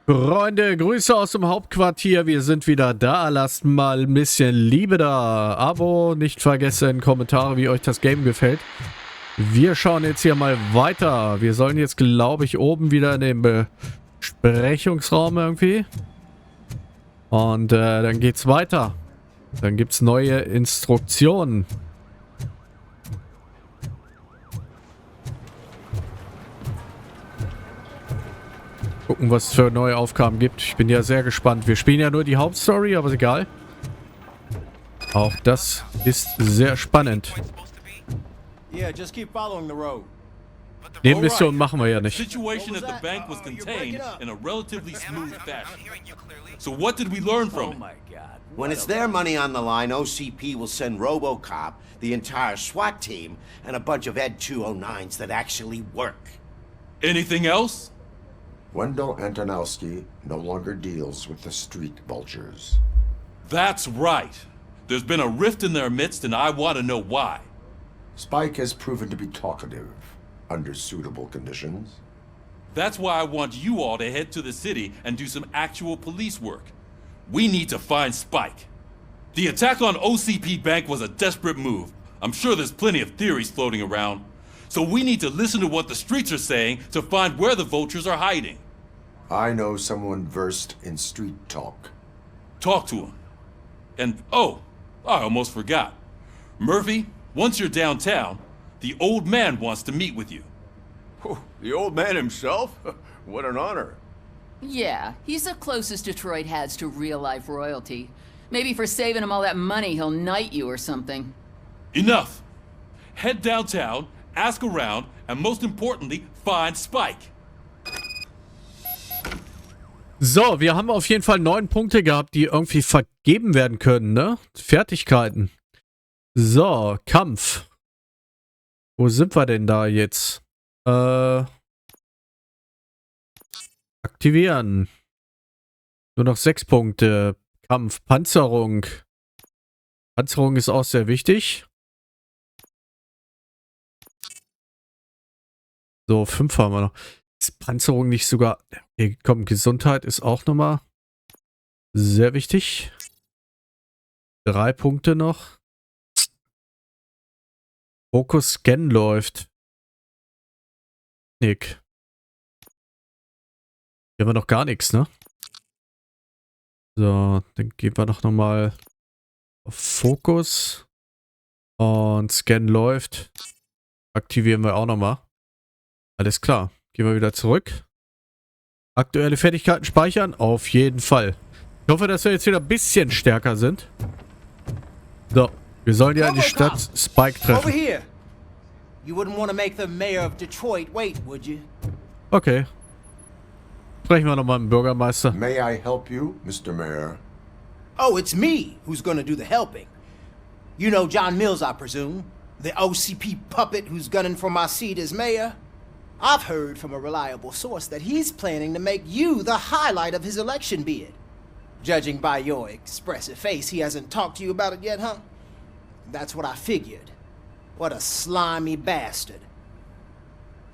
Freunde, Grüße aus dem Hauptquartier. Wir sind wieder da. Lasst mal ein bisschen Liebe da. Abo, nicht vergessen, Kommentare, wie euch das Game gefällt. Wir schauen jetzt hier mal weiter. Wir sollen jetzt, glaube ich, oben wieder in den Besprechungsraum irgendwie. Und dann geht's weiter. Dann gibt's neue Instruktionen. Gucken, was es für neue Aufgaben gibt. Ich bin ja sehr gespannt. Wir spielen ja nur die Hauptstory, aber ist egal. Auch das ist sehr spannend. Nebenmission machen wir ja nicht. Situation at the bank was contained in a relatively smooth fashion. So what did we learn from it? When it's their money on the line, OCP will send RoboCop, the entire SWAT team, and a bunch of Ed 209s that actually work. Anything else? Wendell Antonowski no longer deals with the Street Vultures. That's right. There's been a rift in their midst and I want to know why. Spike has proven to be talkative, under suitable conditions. That's why I want you all to head to the city and do some actual police work. We need to find Spike. The attack on OCP Bank was a desperate move. I'm sure there's plenty of theories floating around. So we need to listen to what the streets are saying to find where the vultures are hiding. I know someone versed in street talk. Talk to him. And, oh, I almost forgot. Murphy, once you're downtown, the old man wants to meet with you. Oh, the old man himself? What an honor. Yeah, he's the closest Detroit has to real-life royalty. Maybe for saving him all that money, he'll knight you or something. Enough! Head downtown, ask around, and most importantly, find Spike. So, wir haben auf jeden Fall 9 Punkte gehabt, die irgendwie vergeben werden können, ne? Fertigkeiten. So, Kampf. Wo sind wir denn da jetzt? Aktivieren. Nur noch 6 Punkte. Kampf, Panzerung. Panzerung ist auch sehr wichtig. So, 5 haben wir noch. Ist Panzerung nicht sogar... Okay, komm, Gesundheit ist auch nochmal sehr wichtig. 3 Punkte noch. Fokus Scan läuft. Nick. Hier haben wir noch gar nichts, ne? So, dann gehen wir doch nochmal auf Fokus. Und Scan läuft. Aktivieren wir auch nochmal. Alles klar. Gehen wir wieder zurück. Aktuelle Fertigkeiten speichern? Auf jeden Fall. Ich hoffe, dass wir jetzt wieder ein bisschen stärker sind. So, wir sollen ja in die Stadt Spike treffen. Okay. Sprechen wir nochmal mit dem Bürgermeister. May I help you, Mr. Mayor? Oh, it's me who's gonna do the helping. You know John Mills, I presume? The OCP puppet who's gunning for my seat as mayor? I've heard from a reliable source that he's planning to make you the highlight of his election bid. Judging by your expressive face, he hasn't talked to you about it yet, huh? That's what I figured. What a slimy bastard.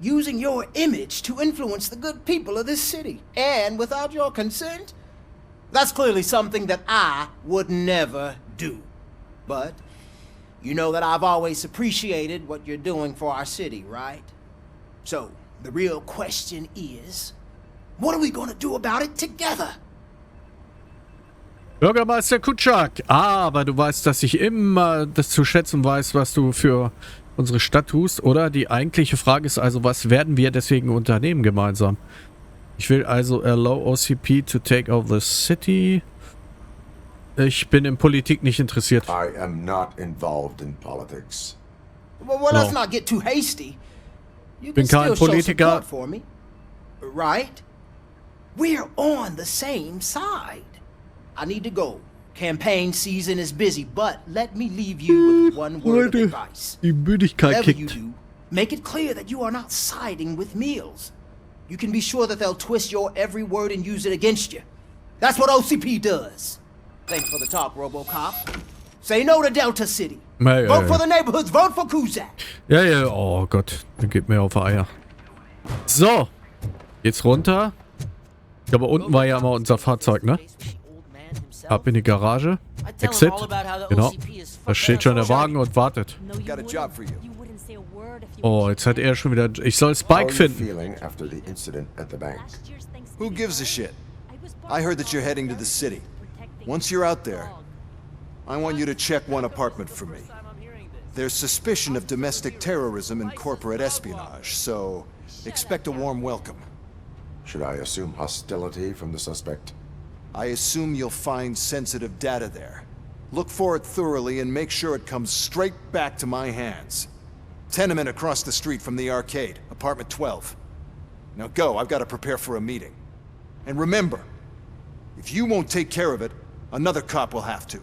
Using your image to influence the good people of this city, and without your consent? That's clearly something that I would never do. But you know that I've always appreciated what you're doing for our city, right? So, the real question is, what are we gonna do about it together? Bürgermeister Kuzak. Aber du weißt, dass ich immer das zu schätzen weiß, was du für unsere Stadt tust, oder? Die eigentliche Frage ist also, was werden wir deswegen unternehmen gemeinsam? Ich will also allow OCP to take over the city. Ich bin in Politik nicht interessiert. I am not involved in politics. Well, let's not get too hasty. You Bin can kein still show Politiker. support for me, right? We're on the same side. I need to go. Campaign season is busy, but let me leave you with one word of advice. Die Müdigkeit Whatever you kickt. do, make it clear that you are not siding with Mills. You can be sure that they'll twist your every word and use it against you. That's what OCP does. Thanks for the talk, RoboCop. Say no to Delta City. Ja, Vote for the neighborhoods, vote for Kuzak. Ja, ja, oh Gott, dann geht mir auf die Eier. So, jetzt runter. Ich glaube, unten war ja immer unser Fahrzeug, ne? Ab in die Garage. Exit. Genau. Da steht schon der Wagen und wartet. Got a job for you. Oh, jetzt hat er schon wieder... Ich soll Spike How are you finden. feeling after the incident at the bank? Who gives a shit? I heard that you're heading to the city. Once you're out there, I want you to check one apartment for me. There's suspicion of domestic terrorism and corporate espionage, so expect a warm welcome. Should I assume hostility from the suspect? I assume you'll find sensitive data there. Look for it thoroughly and make sure it comes straight back to my hands. Tenement across the street from the arcade, apartment 12. Now go, I've got to prepare for a meeting. And remember, if you won't take care of it, another cop will have to.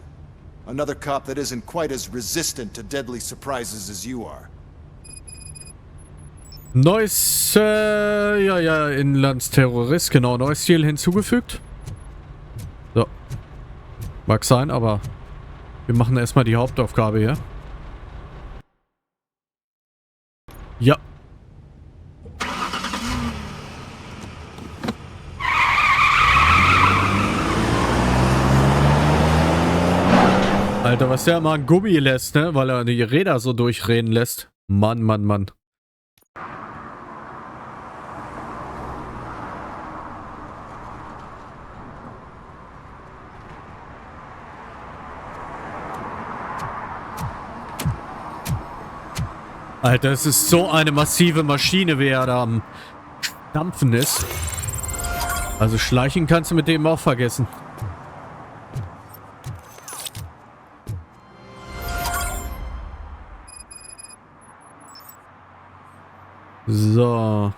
Another cop that isn't quite as resistant to deadly surprises as you are. Neues, ja, Inlandsterrorist, genau, neues Ziel hinzugefügt. So. Mag sein, aber wir machen erstmal die Hauptaufgabe hier. Ja. Alter, was der immer an Gummi lässt, ne? Weil er die Räder so durchreden lässt. Mann, Mann, Mann. Alter, es ist so eine massive Maschine, wie er da am Stampfen ist. Also schleichen kannst du mit dem auch vergessen. So.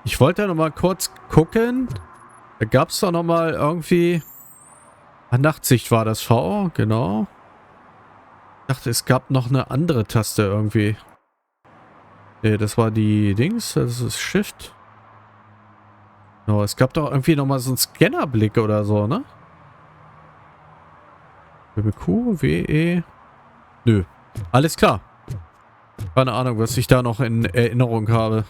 Ich wollte ja noch mal kurz gucken. Da gab es doch noch mal irgendwie... Nachtsicht war das V, genau. Ich dachte, es gab noch eine andere Taste irgendwie. Nee, das war die Dings, das ist Shift. No, es gab doch irgendwie nochmal so einen Scannerblick oder so, ne? Q, W, E. Nö. Alles klar. Keine Ahnung, was ich da noch in Erinnerung habe.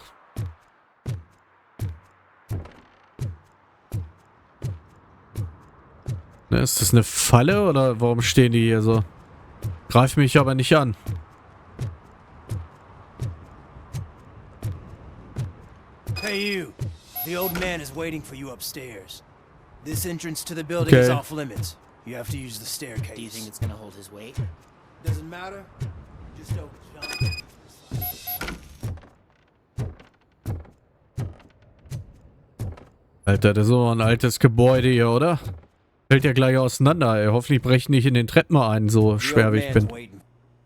Ne, ist das eine Falle oder warum stehen die hier so? Greif mich aber nicht an. Hey you, the old man is waiting for you upstairs. This entrance to the building is off limits. You have to use the staircase. Do you think it's gonna hold his weight? Doesn't matter. Just don't jump. Alter, das ist so ein altes Gebäude hier, oder? Fällt ja gleich auseinander, ey. Hoffentlich breche ich nicht in den Treppen ein, so schwer wie ich bin.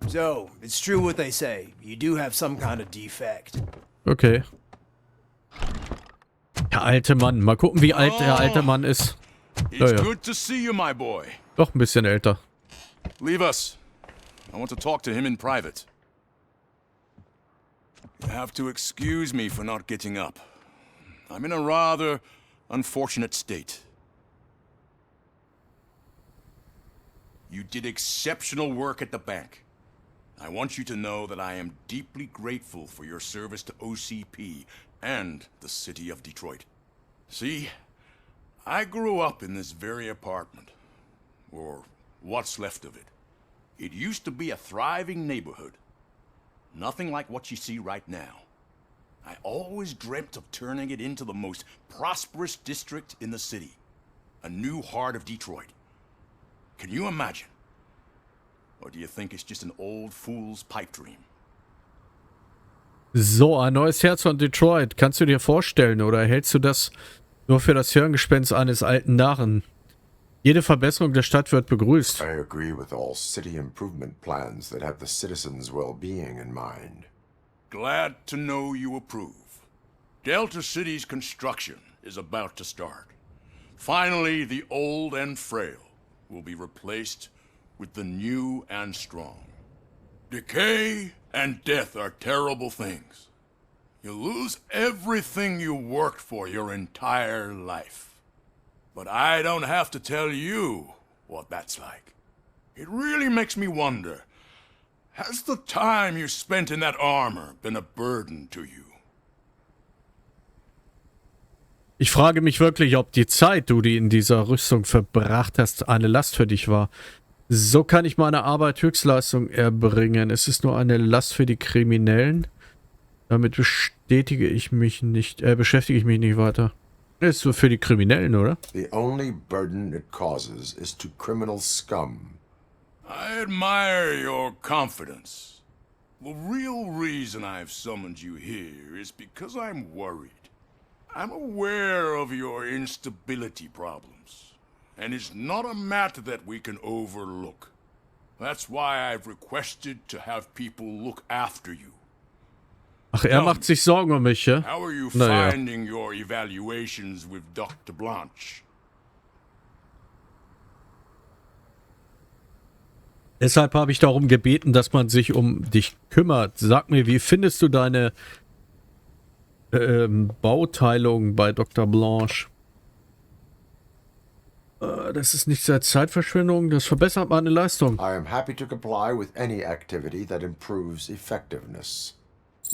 So, it's true what they say. You do have some kind of defect. Okay. Der alte Mann. Mal gucken, wie alt der alte Mann ist. It's Ja. good to see you, my boy. Doch ein bisschen älter. Leave us. I want to talk to him in private. You have to excuse me for not getting up. I'm in a rather unfortunate state. You did exceptional work at the bank. I want you to know that I am deeply grateful for your service to OCP and the city of Detroit. See, I grew up in this very apartment, or what's left of it. It used to be a thriving neighborhood. Nothing like what you see right now. I always dreamt of turning it into the most prosperous district in the city. A new heart of Detroit. Can you imagine? Or do you think it's just an old fool's pipe dream? So, ein neues Herz von Detroit. Kannst du dir vorstellen oder hältst du das nur für das Hirngespinst eines alten Narren? Jede Verbesserung der Stadt wird begrüßt. I agree with all city improvement plans that have the citizens' well-being in mind. Glad to know you approve. Delta City's construction is about to start. Finally, the old and frail will be replaced with the new and strong. Decay and death are terrible things. You lose everything you worked for your entire life. But I don't have to tell you what that's like. It really makes me wonder, has the time you spent in that armor been a burden to you? Ich frage mich wirklich, ob die Zeit, die in dieser Rüstung verbracht hast, eine Last für dich war. So kann ich meine Arbeit Höchstleistung erbringen. Es ist nur eine Last für die Kriminellen. Damit beschäftige ich mich nicht weiter. Ist so für die Kriminellen, oder? The only burden it causes is to criminal scum. I admire your confidence. The real reason I've summoned you here is because I'm worried. I'm aware of your instability problems, and it's not a matter that we can overlook. That's why I've requested to have people look after you. Ach, er macht sich Sorgen um mich, ja? How are you Naja. finding your evaluations with Dr. Blanche? Deshalb habe ich darum gebeten, dass man sich um dich kümmert. Sag mir, wie findest du deine Bauteilung bei Dr. Blanche? Das ist nicht sehr Zeitverschwendung, das verbessert meine Leistung. I am happy to comply with any activity that improves effectiveness.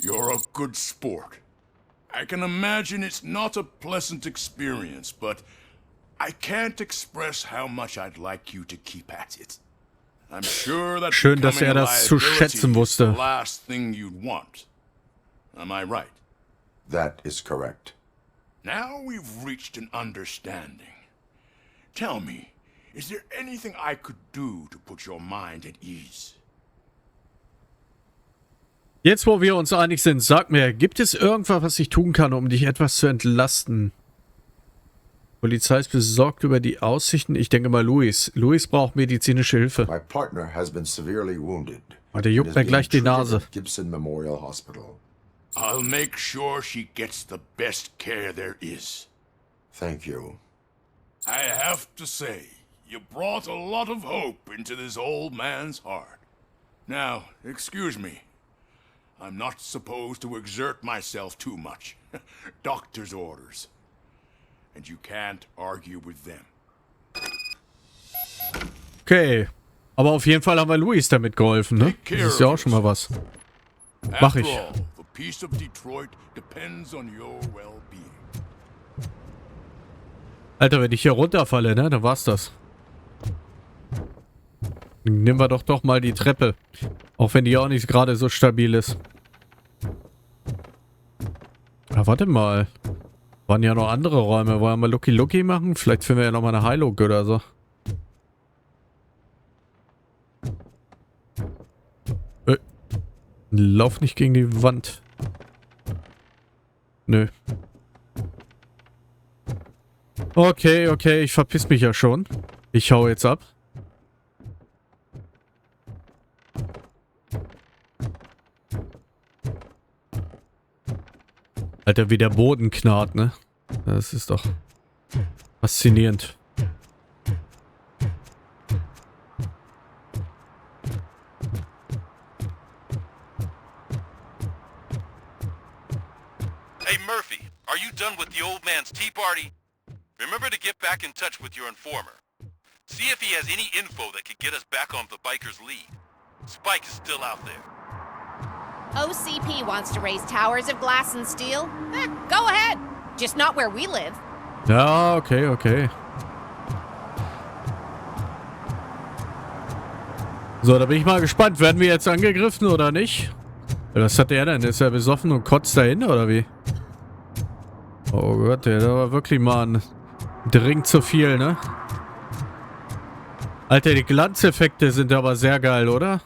You're a good sport. I can imagine it's not a pleasant experience, but I can't express how much I'd like you to keep at it. I'm sure that Schön, dass er becoming a das zu schätzen liability is the wusste. last thing you'd want. Am I right? That is correct. Now we've reached an understanding. Tell me, is there anything I could do to put your mind at ease? Jetzt, wo wir uns einig sind, sag mir, gibt es irgendwas, was ich tun kann, um dich etwas zu entlasten? Polizei ist besorgt über die Aussichten. Ich denke mal, Luis braucht medizinische Hilfe. My partner has been severely wounded. Oh, der juckt mir gleich die Nase. At Gibson Memorial Hospital. I'll make sure she gets the best care there is. Thank you. I have to say, you brought a lot of hope into this old man's heart. Now, excuse me. I'm not supposed to exert myself too much. Doctor's orders. And you can't argue with them. Okay. Aber auf jeden Fall haben wir Luis damit geholfen, ne? Das ist ja auch schon mal was. Mach ich. After all, the peace of Detroit depends on your well-being. Alter, wenn ich hier runterfalle, ne, dann war's das. Nehmen wir doch mal die Treppe. Auch wenn die auch nicht gerade so stabil ist. Ah, warte mal. Waren ja noch andere Räume. Wollen wir Lucky Lucky machen? Vielleicht finden wir ja noch mal eine Heilung oder so. Lauf nicht gegen die Wand. Nö. Okay, ich verpiss mich ja schon. Ich hau jetzt ab. Alter, wie der Boden knarrt, ne? Das ist doch faszinierend. Hey Murphy, are you done with the old man's tea party? Remember to get back in touch with your informer. See if he has any info that could get us back on the biker's lead. Spike is still out there. OCP wants to raise towers of glass and steel? Go ahead. Just not where we live. Ja, okay. So, da bin ich mal gespannt. Werden wir jetzt angegriffen oder nicht? Was hat der denn? Ist er besoffen und kotzt dahin oder wie? Oh Gott, der war wirklich mal ein Drink zu viel, ne? Alter, die Glanzeffekte sind aber sehr geil, oder?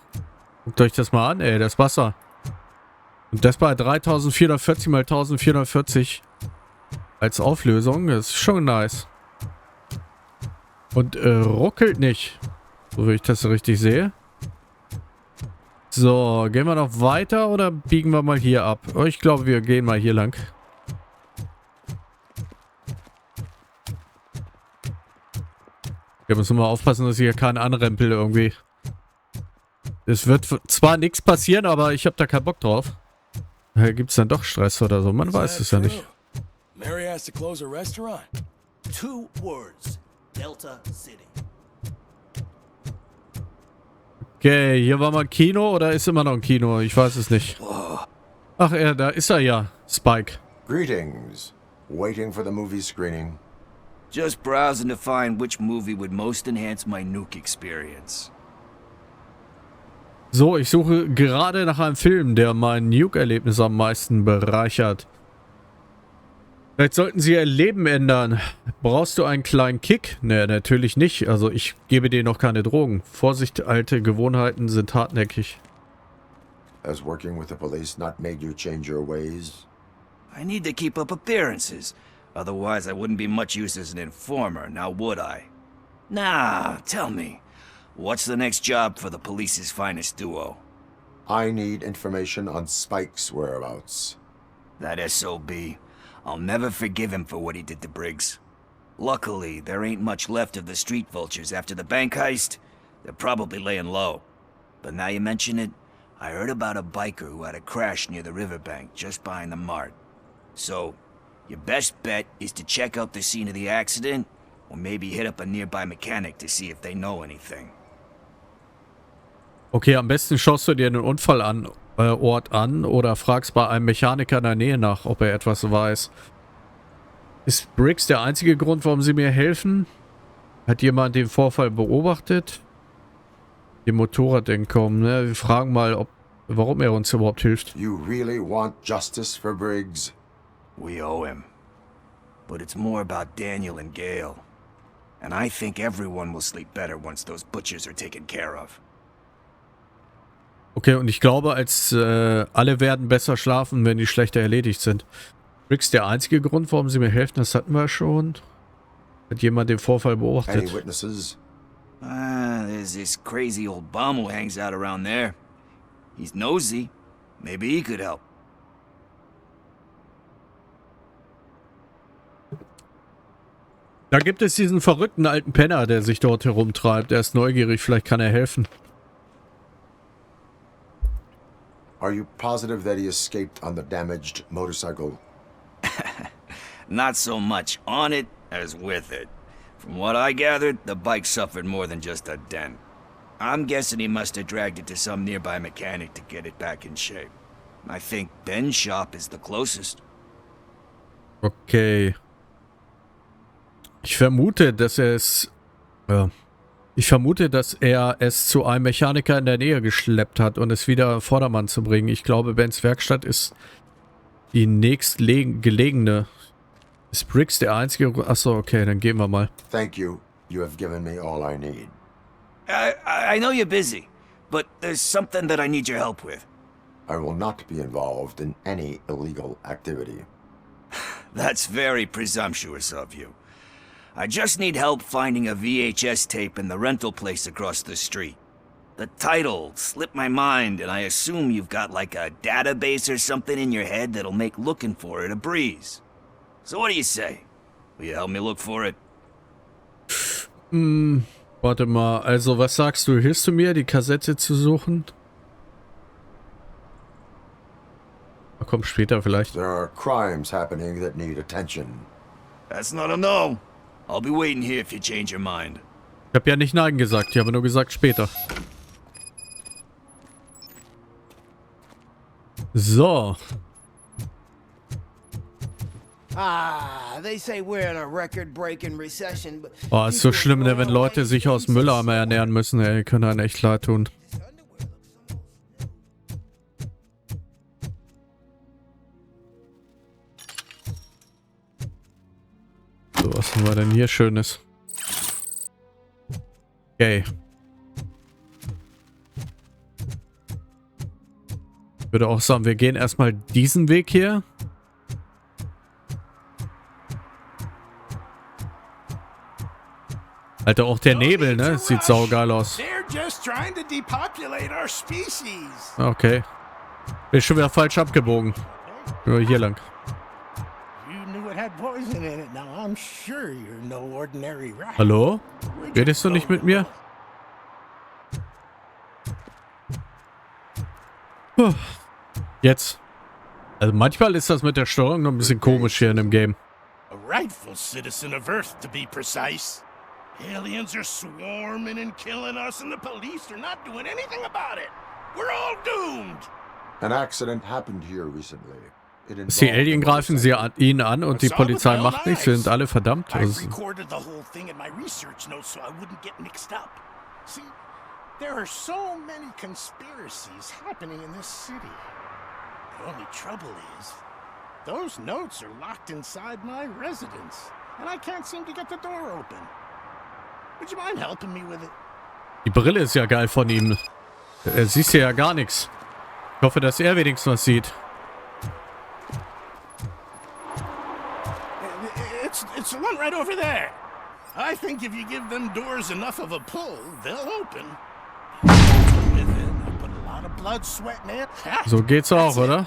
Guckt euch das mal an, ey, das Wasser. Und das bei 3440 x 1440 als Auflösung. Das ist schon nice. Und ruckelt nicht. So wie ich das richtig sehe. So, gehen wir noch weiter oder biegen wir mal hier ab? Oh, ich glaube, wir gehen mal hier lang. Wir müssen mal aufpassen, dass hier kein Anrempel irgendwie. Es wird zwar nichts passieren, aber ich habe da keinen Bock drauf. Gibt es dann doch Stress oder so? Man weiß es ja nicht. Mary has to close a restaurant. 2 words. Delta City. Okay, hier war mal ein Kino oder ist immer noch ein Kino? Ich weiß es nicht. Ach, da ist er ja. Spike. Greetings. Waiting for the movie screening. Just browsing to find which movie would most enhance my Nuke experience. So, ich suche gerade nach einem Film, der mein Nuke-Erlebnis am meisten bereichert. Vielleicht sollten sie ihr Leben ändern. Brauchst du einen kleinen Kick? Ne, natürlich nicht. Also ich gebe dir noch keine Drogen. Vorsicht, alte Gewohnheiten sind hartnäckig. Has working with the police not made you change your ways? I need to keep up appearances. Otherwise I wouldn't be much use as an informer, now would I? Nah, tell me. What's the next job for the police's finest duo? I need information on Spike's whereabouts. That SOB. I'll never forgive him for what he did to Briggs. Luckily, there ain't much left of the Street Vultures after the bank heist. They're probably laying low. But now you mention it, I heard about a biker who had a crash near the riverbank just behind the mart. So, your best bet is to check out the scene of the accident, or maybe hit up a nearby mechanic to see if they know anything. Okay, am besten schaust du dir den Unfallort an oder fragst bei einem Mechaniker in der Nähe nach, ob er etwas weiß. Ist Briggs der einzige Grund, warum sie mir helfen? Hat jemand den Vorfall beobachtet? Die Motorradentkommen, ne? Wir fragen mal, warum er uns überhaupt hilft. You really want justice for Briggs? We owe him. But it's more about Daniel and Gale. And I think everyone will sleep better once those butchers are taken care of. Okay, und ich glaube, alle werden besser schlafen, wenn die schlechter erledigt sind. Briggs der einzige Grund, warum sie mir helfen, das hatten wir schon. Hat jemand den Vorfall beobachtet? Any witnesses? There's this crazy old bum who hangs out around there. He's nosy. Maybe he could help. Da gibt es diesen verrückten alten Penner, der sich dort herumtreibt. Er ist neugierig, vielleicht kann er helfen. Are you positive that he escaped on the damaged motorcycle? Not so much on it as with it. From what I gathered, the bike suffered more than just a dent. I'm guessing he must have dragged it to some nearby mechanic to get it back in shape. I think Ben's shop is the closest. Okay. Ich vermute, dass er es zu einem Mechaniker in der Nähe geschleppt hat und es wieder auf Vordermann zu bringen. Ich glaube, Bens Werkstatt ist die nächstgelegene. Ist Briggs der einzige... Achso, okay, dann gehen wir mal. Thank you. You have given me all I need. I know you're busy, but there's something that I need your help with. I will not be involved in any illegal activity. That's very presumptuous of you. I just need help finding a VHS tape in the rental place across the street. The title slipped my mind, and I assume you've got like a database or something in your head that'll make looking for it a breeze. So what do you say? Will you help me look for it? Warte mal, also was sagst du? Hilfst du mir, die Kassette zu suchen? Na komm, später vielleicht. There are crimes happening that need attention. That's not a no. I'll be waiting here if you change your mind. Ich habe ja nicht Nein gesagt, ich habe nur gesagt später. So. They say we're in a record-breaking recession, but Oh, ist so schlimm, ne, wenn Leute sich aus Mülleimer ernähren müssen, ey, können einen echt leid tun. So, was haben wir denn hier Schönes? Okay. Ich würde auch sagen, wir gehen erstmal diesen Weg hier. Alter, auch der Nebel, ne? Sieht saugeil aus. Okay. Bin schon wieder falsch abgebogen. Nur hier lang. Hallo? Redest du nicht mit mir? Puh. Jetzt. Also manchmal ist das mit der Steuerung noch ein bisschen komisch hier in dem Game. A rightful citizen of Earth, to be precise. Aliens are swarming and killing us, and the police are not doing anything about it. We're all doomed. An accident happened here recently. it Die involved Alien a greifen ihn an und die Polizei macht nichts, sind alle verdammt. I Also, recorded the whole thing in my research notes so I wouldn't get mixed up. See, there are so many conspiracies happening in this city. The only trouble is, those notes are locked inside my residence, and I can't seem to get the door open. Would you mind helping me with it? die Brille ist ja geil von ihm. Siehst du ja gar nichts. Ich hoffe, dass er wenigstens was sieht. It's the one right over there. I think if you give them doors enough of a pull, they'll open. With it, I put a lot of blood, sweat, and air. So geht's auch, oder? Well,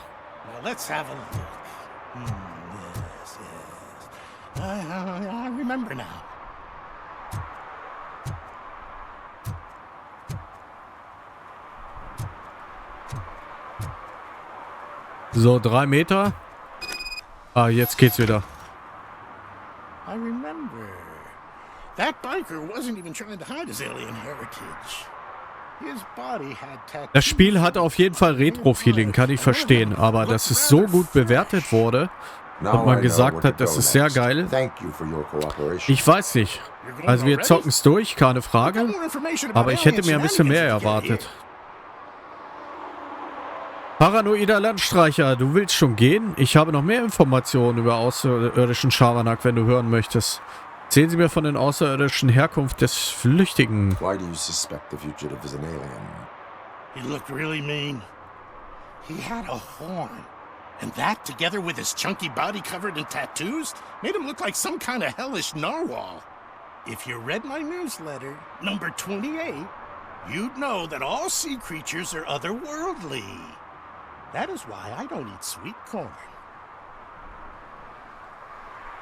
let's have a look. Yes, yes. I remember now. So, 3 Meter. Ah, jetzt geht's wieder. I remember. That biker wasn't even trying to hide his alien heritage. His body had tattoos. Das Spiel hat auf jeden Fall Retro-Feeling, kann ich verstehen. Aber dass es so gut bewertet wurde und man gesagt hat, das ist sehr geil. Ich weiß nicht. Also wir zocken es durch, keine Frage. Aber ich hätte mir ein bisschen mehr erwartet. Paranoider Landstreicher, du willst schon gehen? Ich habe noch mehr Informationen über außerirdischen Schabernack, wenn du hören möchtest. Erzählen Sie mir von den außerirdischen Herkunft des Flüchtigen. Why do you suspect the fugitive is an alien? He looked really mean. He had a horn. And that, together with his chunky body covered in tattoos, made him look like some kind of hellish narwhal. If you read my newsletter, number 28, you'd know that all sea creatures are otherworldly. That is why I don't eat sweet corn.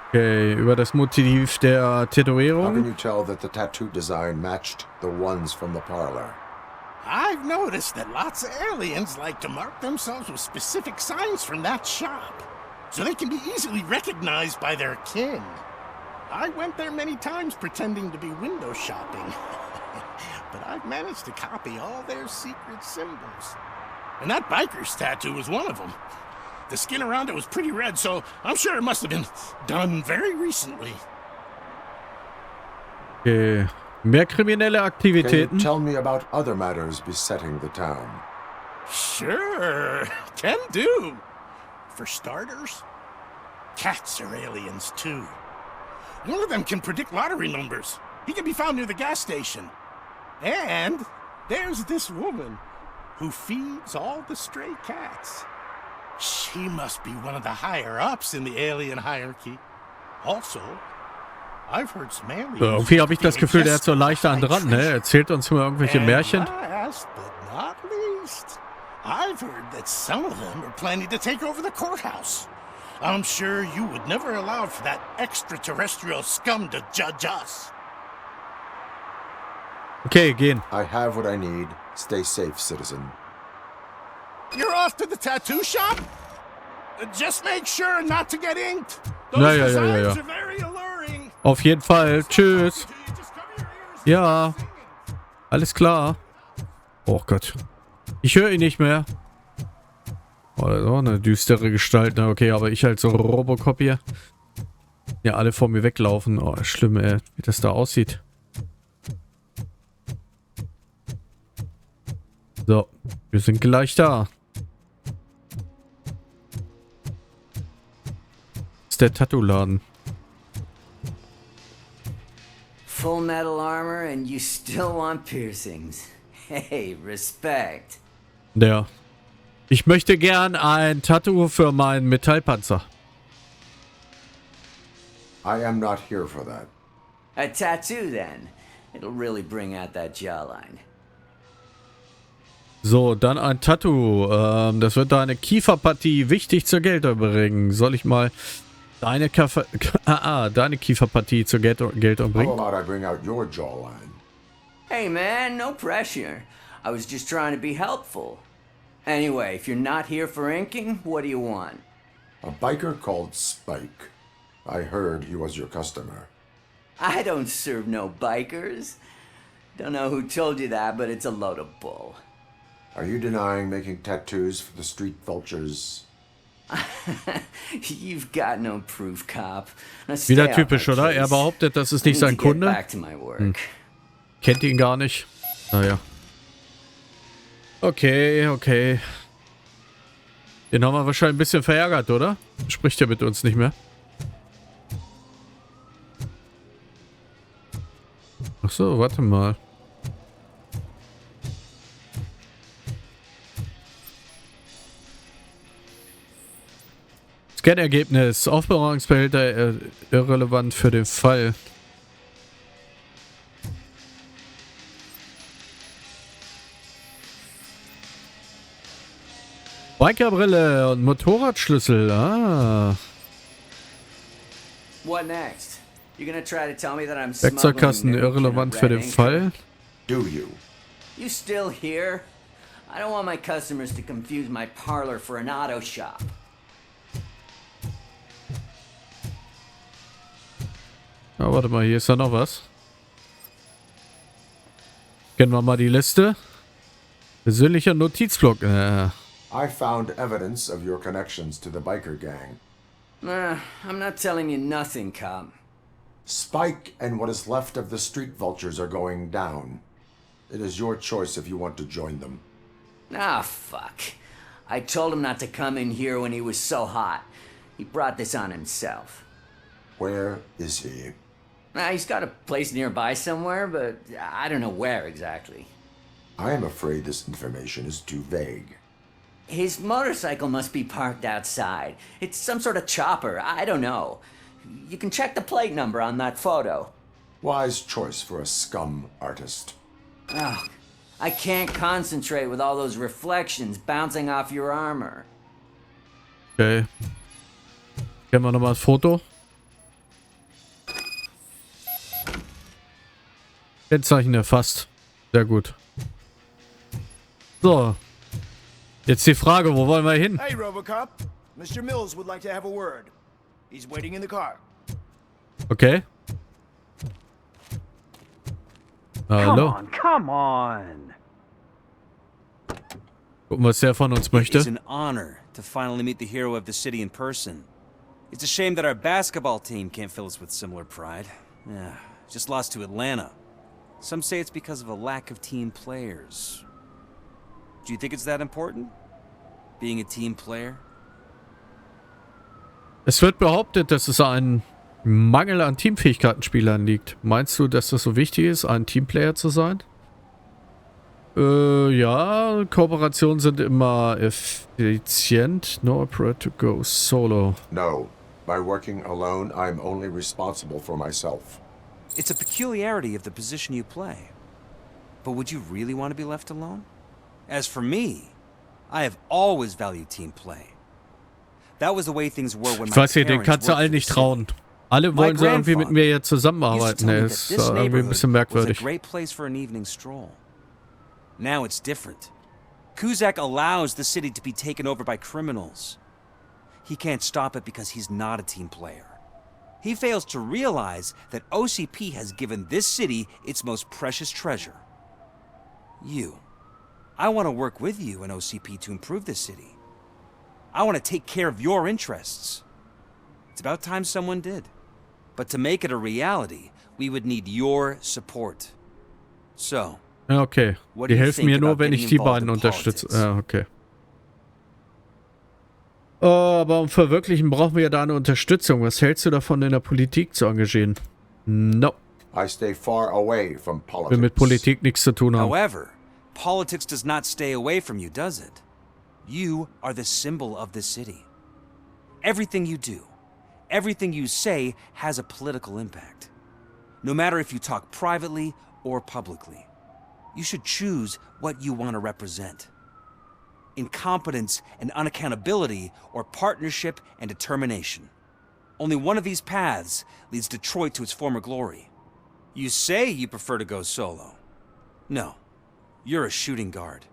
Okay, über das Motiv der How can Tätowierung. you tell that the tattoo design matched the ones from the parlor? I've noticed that lots of aliens like to mark themselves with specific signs from that shop, so they can be easily recognized by their kin. I went there many times pretending to be window shopping, but I've managed to copy all their secret symbols. And that biker's tattoo was one of them. The skin around it was pretty red, so I'm sure it must have been done very recently. Okay. Mehr kriminelle Can you Aktivitäten. tell me about other matters besetting the town? Sure, can do. For starters, cats are aliens too. One of them can predict lottery numbers. He can be found near the gas station. And there's this woman who feeds all the stray cats. She must be one of the higher-ups in the alien hierarchy. Also, I've heard some aliens... Irgendwie habe ich das Gefühl, der hat so leicht an dran, ne? Er erzählt uns immer irgendwelche Märchen. Last but not least, I've heard that some of them are planning to take over the courthouse. I'm sure you would never allow for that extraterrestrial scum to judge us. Okay, gehen. I have what I need. Stay safe, citizen. You're off to the tattoo shop? Just make sure not to get inked. Those Ja. designs are very alluring. Auf jeden Fall. Tschüss. Ja. Alles klar. Oh Gott. Ich höre ihn nicht mehr. Oh, das ist auch eine düstere Gestalt. Na okay, aber ich halt so RoboCop hier. Ja, alle vor mir weglaufen. Oh, schlimm, ey. Wie das da aussieht. So. Wir sind gleich da. Das ist der Tattoo-Laden. Full metal armor and you still want piercings. Hey, respect. Ja. Ich möchte gern ein Tattoo für meinen Metallpanzer. I am not here for that. A tattoo then. It'll really bring out that jawline. So, dann ein Tattoo. Das wird deine Kieferpartie wichtig zur Geltung bringen. Soll ich mal deine Kieferpartie zur Geltung How bringen? about I bring out your jawline? Hey man, no pressure. I was just trying to be helpful. Anyway, if you're not here for inking, what do you want? A biker called Spike. I heard he was your customer. I don't serve no bikers. Don't know who told you that, but it's a load of bull. Are you denying making tattoos for the Street Vultures? You've got no proof, cop. Wieder typisch, oder? Er behauptet, das ist nicht sein Kunde. Kennt ihn gar nicht. Naja. Okay, okay. Den haben wir wahrscheinlich ein bisschen verärgert, oder? Spricht er mit uns nicht mehr? Ach so, warte mal. Scan-Ergebnis. Aufbewahrungsbehälter irrelevant für den Fall. Bikerbrille und Motorradschlüssel. Ah. What next? You're gonna try to tell me that I'm Werkzeugkasten irrelevant für den Fall. Do you? You still here? I don't want my customers to confuse my parlor for an auto shop. Ah, warte mal, hier ist ja noch was. Kennen wir mal die Liste. Persönlicher Notizblock. I found evidence of your connections to the biker gang. I'm not telling you nothing, cop. Spike and what is left of the Street Vultures are going down. It is your choice if you want to join them. Ah, fuck. I told him not to come in here when he was so hot. He brought this on himself. Where is he? He's got a place nearby somewhere, but I don't know where exactly. I am afraid this information is too vague. His motorcycle must be parked outside. It's some sort of chopper. I don't know. You can check the plate number on that photo. Wise choice for a scum artist. Oh, I can't concentrate with all those reflections bouncing off your armor. Okay. Kennen wir nochmal das Foto? Kennzeichen erfasst. Sehr gut. So. Jetzt die Frage, wo wollen wir hin? Hey, RoboCop. Mr. Mills would like to have a word. He's waiting in the car. Okay. Hallo. Come on. Gucken, was der von uns möchte. It's an honor to finally meet the hero of the city in person. It's a shame that our basketball team can't fill us with similar pride. Yeah, just lost to Atlanta. Some say it's because of a lack of team players. Do you think it's that important? Being a team player? Es wird behauptet, dass es an Mangel an Teamfähigkeiten-Spielern liegt. Meinst du, dass das so wichtig ist, ein Teamplayer zu sein? Ja, Kooperationen sind immer effizient. No approach to go solo. No. By working alone, I'm only responsible for myself. It's a peculiarity of the position you play. But would you really want to be left alone? As for me, I have always valued team play. That was the way things were when my Ich weiß nicht, den parents kannst du worked allen for the nicht city. trauen. Alle wollen so irgendwie mit mir jetzt zusammenarbeiten. Er ist irgendwie ein bisschen merkwürdig. Was a great place for an evening stroll. Now it's different. Kuzak allows the city to be taken over by criminals. He can't stop it because he's not a team player. He fails to realize that OCP has given this city its most precious treasure. You. I want to work with you and OCP to improve this city. I want to take care of your interests. It's about time someone did. But to make it a reality, we would need your support. So, Ja, okay. Die helfen mir nur, wenn ich die beiden unterstütze. Ja, okay. Aber um Verwirklichen brauchen wir ja da eine Unterstützung. Was hältst du davon, in der Politik zu engagieren? No. I stay far away from politics. Wir mit Politik nichts zu tun haben. However, politics does not stay away from you, does it? You are the symbol of the city. Everything you do, everything you say has a political impact. No matter if you talk privately or publicly. You should choose what you want to represent. Incompetence and unaccountability, or partnership and determination. Only one of these paths leads Detroit to its former glory. You say you prefer to go solo. No, you're a shooting guard,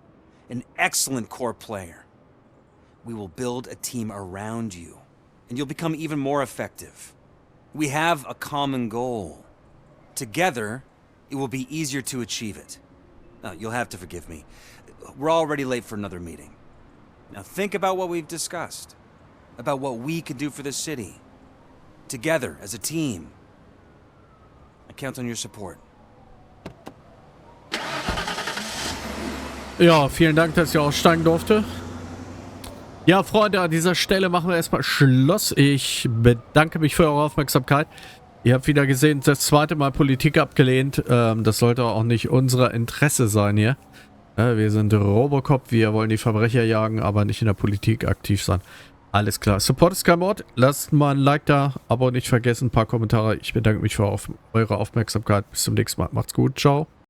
an excellent core player. We will build a team around you, and you'll become even more effective. We have a common goal. Together, it will be easier to achieve it. Now, you'll have to forgive me. We're already late for another meeting. Now think about what we've discussed. about what we can do for the city. Together, as a team. I count on your support. Ja, vielen Dank, dass ich aussteigen durfte. Ja, Freunde, an dieser Stelle machen wir erstmal Schluss. Ich bedanke mich für eure Aufmerksamkeit. Ihr habt wieder gesehen, das zweite Mal Politik abgelehnt. Das sollte auch nicht unser Interesse sein hier. Wir sind RoboCop, wir wollen die Verbrecher jagen, aber nicht in der Politik aktiv sein. Alles klar. Support ist kein Mord. Lasst mal ein Like da, Abo nicht vergessen, ein paar Kommentare. Ich bedanke mich für eure Aufmerksamkeit. Bis zum nächsten Mal. Macht's gut. Ciao.